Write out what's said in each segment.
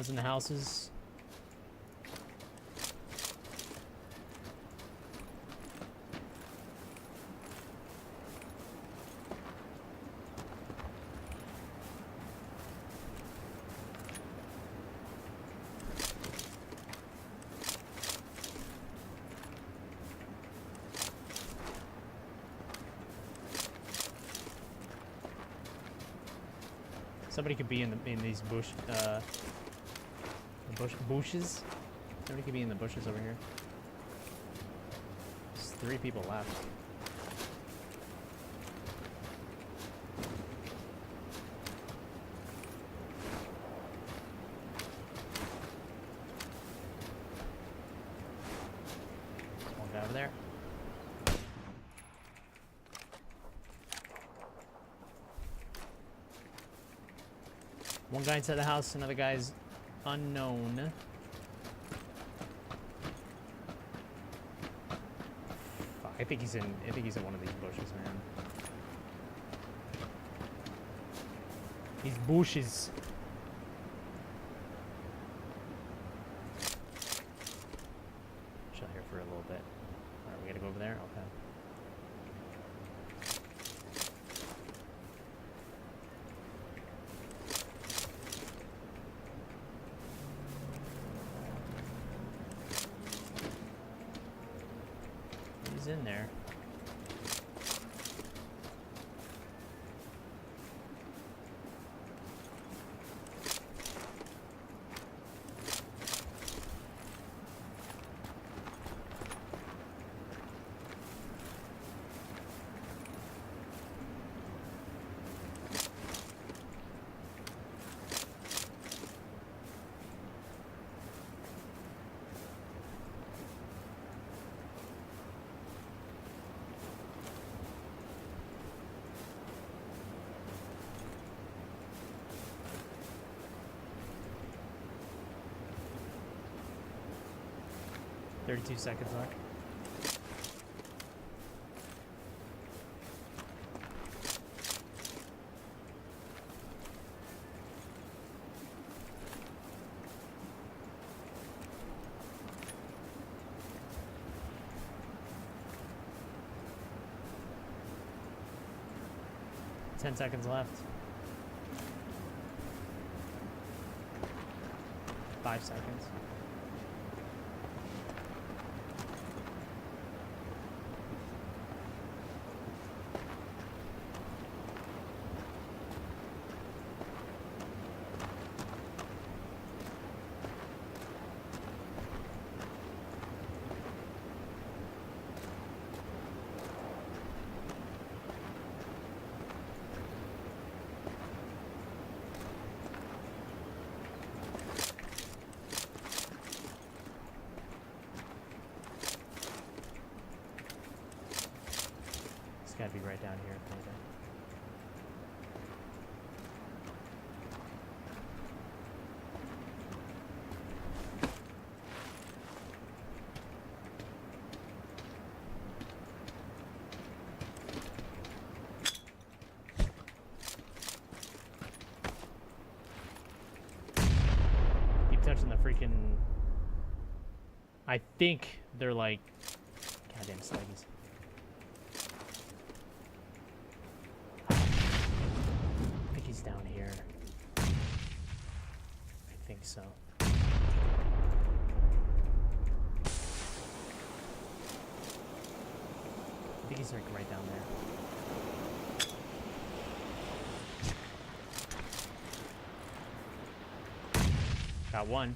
was in the houses. Somebody could be in these bushes. Somebody could be in the bushes over here. There's 3 people left. There's one guy over there. One guy inside the house, another guy's unknown. Fuck, I think he's in one of these bushes, man. These bushes. Chill here for a little bit. Alright, we gotta go over there? Okay. He's in there. $32 seconds left. $10 seconds left. 5 seconds. It's gotta be right down here. Keep touching the freaking... I think they're like... Goddamn sluggies. Down here. I think so. I think he's like right down there. Got one.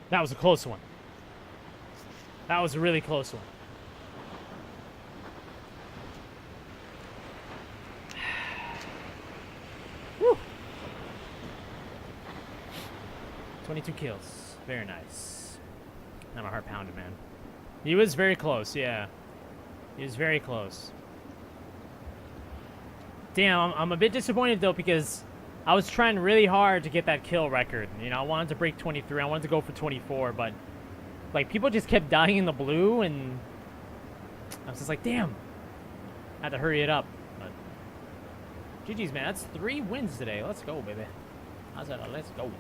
That was a close one. That was a really close one. Woo! 22 kills. Very nice. Now my heart pounded, man. He was very close, yeah. He was very close. Damn, I'm a bit disappointed though because I was trying really hard to get that kill record. You know, I wanted to break 23. I wanted to go for 24, but like people just kept dying in the blue, and I was just like, damn. I had to hurry it up. But GG's, man. That's 3 wins today. Let's go, baby. How's that? Let's go.